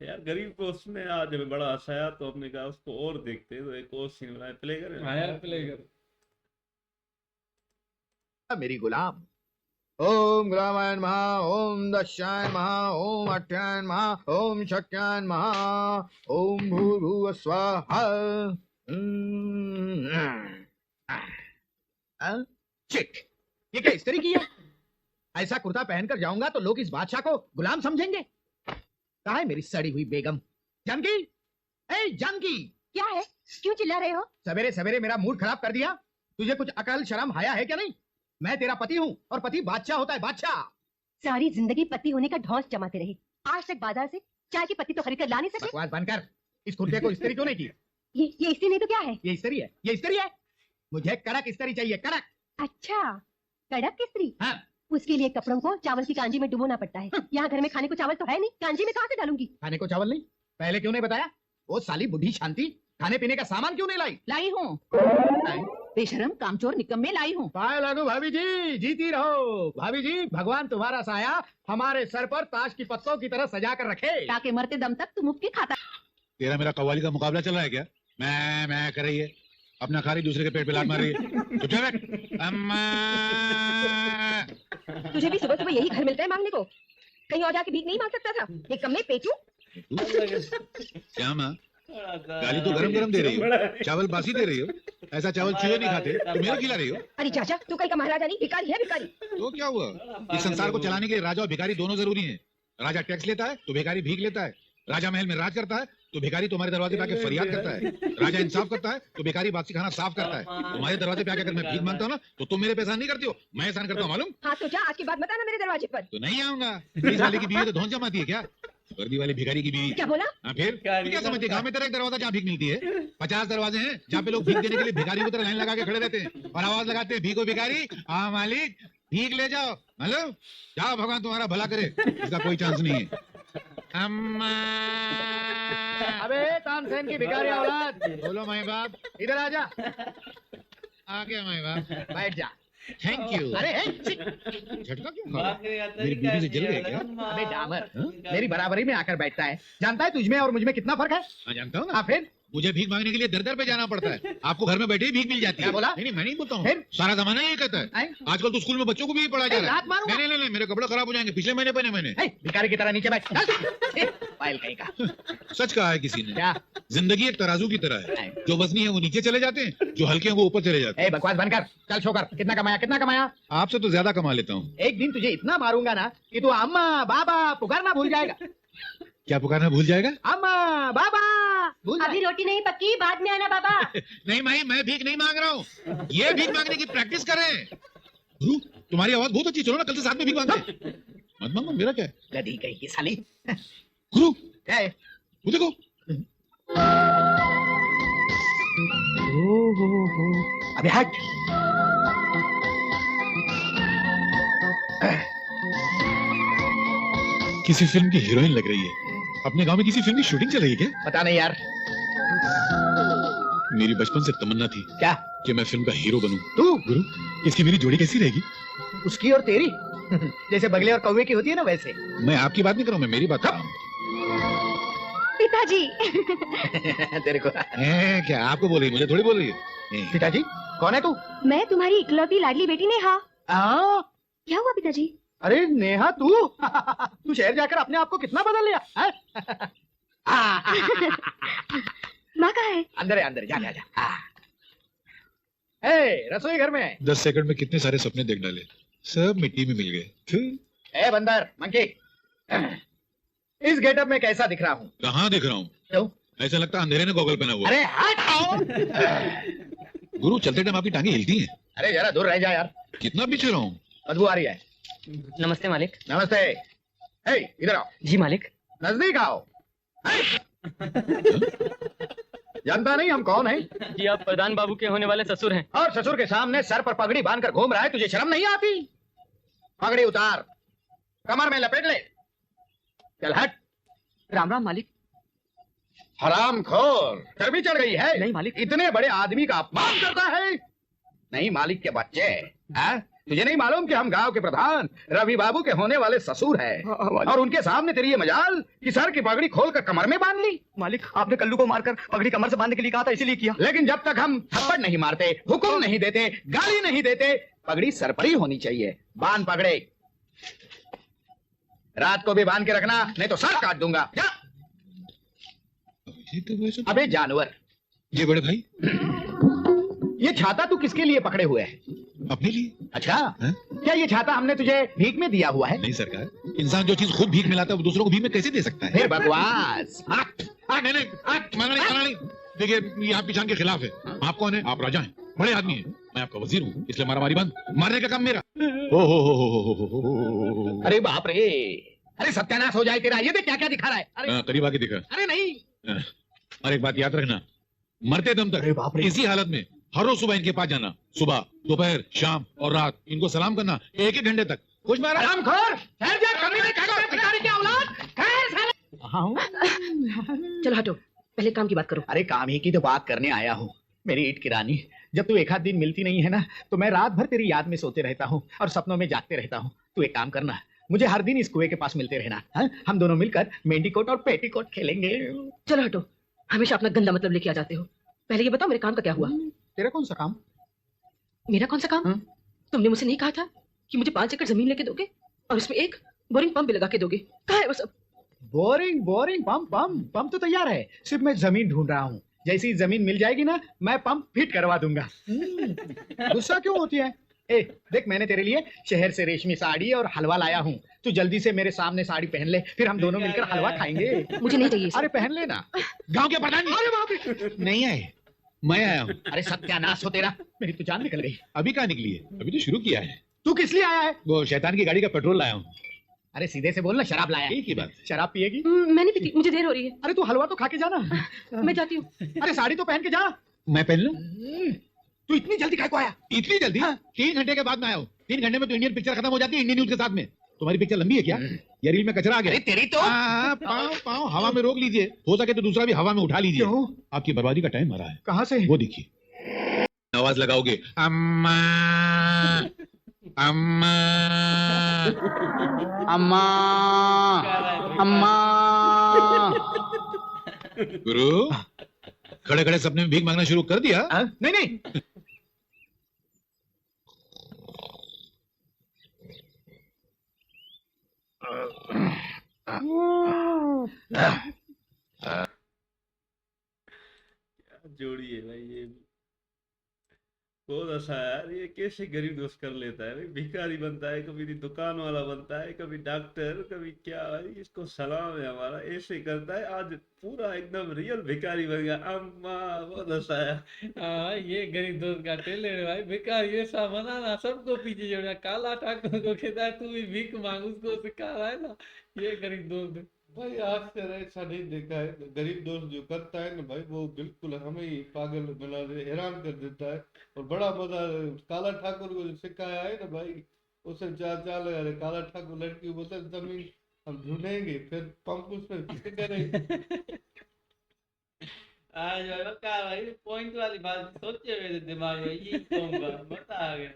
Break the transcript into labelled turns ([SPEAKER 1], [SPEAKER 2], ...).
[SPEAKER 1] यार गरीब को उसने आज हमें बड़ा हंसाया तो हमने कहा उसको और देखते, तो एक और सीन बनाया, प्ले करें।
[SPEAKER 2] हाँ यार प्ले कर।
[SPEAKER 3] मेरी गुलाम। ओम गुलामाय नमः, ओम दशाय नमः, ओम अट्ठाय नमः, ओम शक्याय नमः, ओम भूर्भुवः स्वाहा। चिट, ये क्या इस्त्री की है? ऐसा कुर्ता पहनकर जाऊंगा तो लोग इस बादशाह को गुलाम समझेंगे। कहाँ है मेरी सड़ी हुई बेगम? जानकी, ए जानकी,
[SPEAKER 4] क्या है? क्यों चिल्ला रहे हो?
[SPEAKER 3] सवेरे सवेरे मेरा मूड खराब कर दिया। तुझे कुछ अकल शर्म हया है क्या नहीं? मैं तेरा पति हूँ और पति बादशाह होता है, बादशाह।
[SPEAKER 4] सारी जिंदगी पति होने का ढौस जमाते रहे, आज तक बाजार से चाय की पत्ती तो खरीद कर ला नहीं सके।
[SPEAKER 3] बकवास बंद कर। इस कुर्ते को इस्त्री क्यों नहीं की?
[SPEAKER 4] ये इस्त्री नहीं तो क्या है?
[SPEAKER 3] ये इस्त्री है, ये इस्त्री है। मुझे कड़क इस्त्री चाहिए, कड़क।
[SPEAKER 4] अच्छा, कड़क इस्त्री।
[SPEAKER 3] हाँ।
[SPEAKER 4] उसके लिए कपड़ों को चावल की कांजी में डुबोना पड़ता है। यहाँ घर में खाने को चावल तो है नहीं, कांजी में कहाँ से डालूंगी?
[SPEAKER 3] खाने को चावल नहीं? पहले क्यों नहीं बताया? वो साली बुढ़ी शांति खाने पीने का सामान क्यों नहीं लाई?
[SPEAKER 5] लाई हूँ। बेशरम कामचोर निकम्मे लाई हूँ।
[SPEAKER 3] पाए लागू भाभी जी, जीती रहो। भाभी जी, भगवान तुम्हारा साया हमारे सर पर ताश की पत्तों की तरह सजा कर रखे,
[SPEAKER 5] ताकि मरते दम तक तुम मुफ्त खाता।
[SPEAKER 6] तेरा मेरा कव्वाली का मुकाबला चल रहा है क्या? मैं कर रही है, अपना खा रही, दूसरे के पेट पे लात मार रही है। चुप रह। अम्मा।
[SPEAKER 4] तुझे भी सुबह सुबह यही घर मिलता है मांगने को? कहीं और जाके भीख नहीं मांग सकता था? ये कम में पेटू।
[SPEAKER 6] क्या माँ, गाली तो गरम गरम दे रही हो, चावल बासी दे रही हो। ऐसा चावल चूहे नहीं खाते, तुम मेरे खिला रही हो।
[SPEAKER 4] अरे चाचा, तू कहीं का महाराजा नहीं, भिखारी है भिखारी।
[SPEAKER 6] तो क्या हुआ? इस संसार को चलाने के लिए राजा और भिखारी दोनों जरूरी हैं। राजा टैक्स लेता है तो भिखारी भीख लेता है। राजा महल में राज करता है तो भिखारी तुम्हारे दरवाजे पे आके फरियाद करता है। राजा इंसाफ करता है तो भिखारी बासी खाना साफ करता है। तुम्हारे दरवाजे पे आके अगर मैं भीख मांगता हूँ ना तो तुम मेरे पे एहसान नहीं करती हो, मैं एहसान करता हूँ, मालूम?
[SPEAKER 4] हाँ तो जा, आज के बाद मत आना मेरे दरवाजे पर।
[SPEAKER 6] तो नहीं आऊंगा। पुलिस वाले की बीवी तो धौंस जमाती है क्या? वर्दी वाली भिखारी की बीवी।
[SPEAKER 4] क्या बोला?
[SPEAKER 6] हाँ फिर क्या समझते? गाँव में तेरा एक दरवाजा जहाँ भीख मिलती है, 50 दरवाजे हैं जहाँ पे लोग भीख देने के लिए भिखारियों की तरह लाइन लगा के खड़े रहते हैं और आवाज लगाते हैं, भीखो भिखारी, हाँ मालिक भीख ले जाओ। मालूम? जाओ, भगवान तुम्हारा भला करे, इसका कोई चांस नहीं है। अम्मा।
[SPEAKER 3] अबे तानसेन की भिखारी औलाद,
[SPEAKER 6] बोलो माई बाप।
[SPEAKER 3] इधर आ जा।
[SPEAKER 6] आ गया माई बाप।
[SPEAKER 3] बैठ जा।
[SPEAKER 6] Thank you.
[SPEAKER 3] अरे
[SPEAKER 6] झटका क्यों खा रहा है? मेरी ब्यूटी से जल गए क्या?
[SPEAKER 3] अबे डामर, मेरी बराबरी में आकर बैठता है। जानता है तुझमें और मुझमें कितना फर्क है?
[SPEAKER 6] हाँ जानता हूँ ना।
[SPEAKER 3] हाँ फिर?
[SPEAKER 6] मुझे भीख मांगने के लिए दर दर पे जाना पड़ता है, आपको घर में बैठे ही भीख मिल जाती है।
[SPEAKER 3] क्या बोला?
[SPEAKER 6] नहीं मैं नहीं बोलता हूँ,
[SPEAKER 3] फिर?
[SPEAKER 6] सारा जमाना यही कहता है। आजकल तो स्कूल में बच्चों को भी पढ़ाया जा रहा
[SPEAKER 3] लात मारूंगा।
[SPEAKER 6] है। नहीं, मेरे कपड़े खराब हो जाएंगे, पिछले महीने पहने मैंने।
[SPEAKER 3] भिखारी की तरह नीचे बैठ। फाइल कहीं का।
[SPEAKER 6] सच कहा है किसी ने।
[SPEAKER 3] क्या?
[SPEAKER 6] जिंदगी एक तराजू की तरह है, जो वजनी है वो नीचे चले जाते हैं, जो हल्के हैं वो ऊपर चले जाते हैं।
[SPEAKER 3] बकवास बंद कर, चल शो कर। कितना कमाया, कितना कमाया?
[SPEAKER 6] आपसे तो ज्यादा कमा लेता हूँ।
[SPEAKER 3] एक दिन तुझे इतना मारूंगा ना कि तू अम्मा बाबा पुकारना भूल जाएगा।
[SPEAKER 6] क्या पुकारना भूल जाएगा?
[SPEAKER 3] अम्मा बाबा भूल
[SPEAKER 4] अभी रोटी नहीं पक्की, बाद में आना बाबा।
[SPEAKER 6] नहीं माई, मैं भीख नहीं मांग रहा हूँ, ये भीख मांगने की प्रैक्टिस करें। गुरु तुम्हारी आवाज बहुत अच्छी, चलो ना कल से साथ में भीख मांगते। मत मांगो, मेरा क्या है?
[SPEAKER 3] गधी कहीं की साली।
[SPEAKER 6] गुरु
[SPEAKER 3] क्या है?
[SPEAKER 6] वो देखो।
[SPEAKER 3] अबे हट।
[SPEAKER 6] किसी फिल्म की हीरोइन लग रही है। अपने गांव में किसी फिल्म की शूटिंग चल रही है क्या?
[SPEAKER 3] पता नहीं यार।
[SPEAKER 6] मेरी बचपन से तमन्ना थी
[SPEAKER 3] क्या?
[SPEAKER 6] कि मैं फिल्म का हीरो बनूं।
[SPEAKER 3] तू?
[SPEAKER 6] गुरु इसकी मेरी जोड़ी कैसी रहेगी?
[SPEAKER 3] उसकी और तेरी जैसे बगले और कौवे की होती है ना, वैसे।
[SPEAKER 6] मैं आपकी बात नहीं कर रहा हूं, मैं मेरी बात कर रहा हूं।
[SPEAKER 4] पिताजी।
[SPEAKER 3] तेरे को
[SPEAKER 6] क्या आपको बोल रही, मुझे थोड़ी बोल रही है।
[SPEAKER 3] पिताजी कौन है तू?
[SPEAKER 4] मैं तुम्हारी इकलौती लाडली बेटी नेहा। क्या हुआ पिताजी?
[SPEAKER 3] अरे नेहा तू तू शहर जाकर अपने आप को कितना बदल लिया है?
[SPEAKER 4] माँ कहाँ है?
[SPEAKER 3] अंदर है, अंदर जा जा जा। रसोई घर में।
[SPEAKER 6] 10 सेकंड में कितने सारे सपने देख डाले, सब मिट्टी में मिल गए।
[SPEAKER 3] ए बंदर मंकी, इस गेटअप में कैसा दिख रहा हूँ?
[SPEAKER 6] कहाँ दिख रहा हूँ?
[SPEAKER 3] क्यों?
[SPEAKER 6] ऐसा लगता है अंधेरे ने गॉगल पहना हुआ।
[SPEAKER 3] अरे हट।
[SPEAKER 6] गुरु चलते टाइम आपकी टांगे हिलती हैं।
[SPEAKER 3] अरे जरा दूर रह जा यार,
[SPEAKER 6] कितना पीछे रहा हूँ।
[SPEAKER 3] बदबू आ रही है।
[SPEAKER 2] नमस्ते मालिक।
[SPEAKER 3] नमस्ते। इधर आओ।
[SPEAKER 2] जी मालिक।
[SPEAKER 3] नजदीक आओ। जानता नहीं हम कौन हैं?
[SPEAKER 2] जी आप प्रधान बाबू के होने वाले ससुर हैं।
[SPEAKER 3] और ससुर के सामने सर पर पगड़ी बांधकर घूम रहा है, तुझे शर्म नहीं आती? पगड़ी उतार, कमर में लपेट ले। चल हट।
[SPEAKER 2] राम राम मालिक।
[SPEAKER 3] हरामखोर, चर्बी चढ़ गई है?
[SPEAKER 2] नहीं मालिक।
[SPEAKER 3] इतने बड़े आदमी का अपमान करता है? नहीं मालिक के बच्चे, तुझे नहीं मालूम कि हम गांव के प्रधान रवि बाबू के होने वाले ससुर हैं और उनके सामने तेरी ये मजाल कि सर की पगड़ी खोलकर कमर में बांध ली।
[SPEAKER 2] मालिक आपने कल्लू को मारकर पगड़ी कमर से बांधने के लिए कहा था, इसीलिए किया।
[SPEAKER 3] लेकिन जब तक हम थप्पड़ नहीं मारते, हुक्म नहीं देते, गाली नहीं देते, पगड़ी सर पर ही होनी चाहिए। बांध पगड़े, रात को भी बांध के रखना, नहीं तो सर काट दूंगा। जा। अबे जानवर,
[SPEAKER 6] ये बड़े भाई
[SPEAKER 3] ये छाता तू किसके लिए पकड़े हुए है?
[SPEAKER 6] अपने लिए।
[SPEAKER 3] अच्छा
[SPEAKER 6] हैं?
[SPEAKER 3] क्या ये छाता हमने तुझे भीख में दिया हुआ है?
[SPEAKER 6] नहीं सरकार, इंसान जो चीज खुद भीख में लाता है वो दूसरों को भीख में कैसे दे सकता है?
[SPEAKER 3] फिर बकवास।
[SPEAKER 6] नहीं नहीं, माना नहीं। देखिए, यहाँ पिछान के खिलाफ है। आप कौन है? आप राजा हैं, बड़े आदमी हैं। मैं आपका वजीर हूँ, इसलिए मारामारी बंद। मारने का काम मेरा। ओ
[SPEAKER 3] अरे बाप रे, अरे सत्यानाश हो जाए तेरा। ये देख क्या क्या दिखा रहा है। अरे
[SPEAKER 6] करीब आके दिखा।
[SPEAKER 3] अरे नहीं।
[SPEAKER 6] और एक बात याद रखना, मरते दम
[SPEAKER 3] अरे बाप
[SPEAKER 6] तक
[SPEAKER 3] रे।
[SPEAKER 6] इसी हालत में हर रोज सुबह इनके पास जाना, सुबह दोपहर शाम और रात इनको सलाम करना, एक घंटे तक। कुछ मारा
[SPEAKER 3] हरामखोर, ठहर जा, कमीने का भिखारी की औलाद। ठहर साले। हाँ,
[SPEAKER 5] चलो हटो, पहले काम की बात करो।
[SPEAKER 3] अरे काम ही की तो बात करने आया हूँ मेरी ईट की रानी। जब तू एक आध दिन मिलती नहीं है ना, तो मैं रात भर तेरी याद में सोते रहता हूँ और सपनों में जागते रहता हूँ। तू एक काम करना, मुझे हर दिन इस कुएं के पास मिलते रहना। हाँ? हम दोनों मिलकर मेंढीकोट और पेटीकोट खेलेंगे।
[SPEAKER 5] चलो हटो, हमेशा अपना गंदा मतलब लेके आ जाते हो। पहले ये बताओ मेरे काम का क्या हुआ?
[SPEAKER 3] तेरा कौन सा काम?
[SPEAKER 5] मेरा कौन सा काम?
[SPEAKER 3] हाँ?
[SPEAKER 5] तुमने मुझसे नहीं कहा था कि मुझे 5 एकड़ जमीन लेके दोगे और उसमें एक बोरिंग पंप भी लगा के दोगे? कहाँ है वो सब?
[SPEAKER 3] बोरिंग पंप तो तैयार है, सिर्फ मैं जमीन ढूंढ रहा हूँ। जैसी जमीन मिल जाएगी ना, मैं पंप फिट करवा दूंगा। गुस्सा क्यों होती है? ए, देख मैंने तेरे लिए शहर से रेशमी साड़ी और हलवा लाया हूँ। तू जल्दी से मेरे सामने साड़ी पहन ले, फिर हम दोनों मिलकर हलवा खाएंगे।
[SPEAKER 5] मुझे नहीं चाहिए।
[SPEAKER 3] अरे पहन लेना।
[SPEAKER 6] गांव के प्रधान
[SPEAKER 3] अरे बाप रे,
[SPEAKER 6] नहीं आए, मैं आया हूँ।
[SPEAKER 3] अरे सत्यानाश हो तेरा, मेरी तो जान निकल गई।
[SPEAKER 6] अभी कहाँ निकली है? अभी तो शुरू किया है।
[SPEAKER 3] तू किस लिए आया है?
[SPEAKER 6] वो शैतान की गाड़ी का पेट्रोल लाया हूँ।
[SPEAKER 3] अरे सीधे से बोल ना, शराब लाया है।
[SPEAKER 6] एक ही बात।
[SPEAKER 3] शराब पिएगी?
[SPEAKER 5] मैंने पीती, मुझे देर हो रही है।
[SPEAKER 3] अरे तू हलवा तो खा के जाना।
[SPEAKER 5] मैं जाती हूँ।
[SPEAKER 3] अरे साड़ी तो पहन के जा।
[SPEAKER 6] मैं पहन लूं?
[SPEAKER 3] तू इतनी जल्दी काहे को आया?
[SPEAKER 6] इतनी जल्दी? 3 घंटे के बाद मैं आया हूँ। 3 घंटे में तो इंडियन पिक्चर खत्म हो जाती है इंडियन न्यूज के साथ में। तुम्हारी पिक्चर लंबी है क्या? या रील में कचरा आ गया?
[SPEAKER 3] अरे तेरी तो।
[SPEAKER 6] पाँव हवा में रोक लीजिए, हो सके तो दूसरा भी हवा में उठा लीजिए।
[SPEAKER 3] क्यों?
[SPEAKER 6] आपकी बर्बादी का टाइम आ रहा है।
[SPEAKER 3] कहाँ से?
[SPEAKER 6] वो देखिए, आवाज लगाओगे अम्मा अम्मा
[SPEAKER 3] अम्मा अम्मा।
[SPEAKER 6] गुरु, खड़े खड़े सपने में भीख मांगना शुरू कर दिया?
[SPEAKER 3] नहीं नहीं,
[SPEAKER 1] जोड़ी है भाई ये। बहुत अच्छा है यार, ये कैसे गरीब दोस्त कर लेता है भाई। भिखारी बनता है, कभी दुकान वाला बनता है, कभी डॉक्टर, कभी क्या। भाई इसको सलाम है हमारा, ऐसे करता है। आज पूरा एकदम रियल भिखारी बन गया। अम्मा, बहुत अच्छा है।
[SPEAKER 7] हाँ, ये गरीब दोस्त का टेलर है भाई। भिखारी ऐसा बनाना, सबको पीछे जोड़ना। काला ठाकुर को कहता है तू भी भीख मांग, उसको सिखा रहा है ना, ये गरीब दोस्त है।
[SPEAKER 1] भाई आज से ऐसा नहीं देखा है। गरीब दोस्त जो करता है ना भाई, वो बिल्कुल हमें ही पागल बना दे, हैरान कर देता है। और बड़ा मजा काला ठाकुर को जो सिखाया है ना भाई, उसे चाल अरे काला ठाकुर लड़की बोलते जमीन हम ढूंढेंगे, फिर पंप उसमें किसे करेंगे।
[SPEAKER 7] आज भाई पॉइंट वाली बात सोचे हुए थे दिमाग में, ये कहूंगा, मजा आ गया।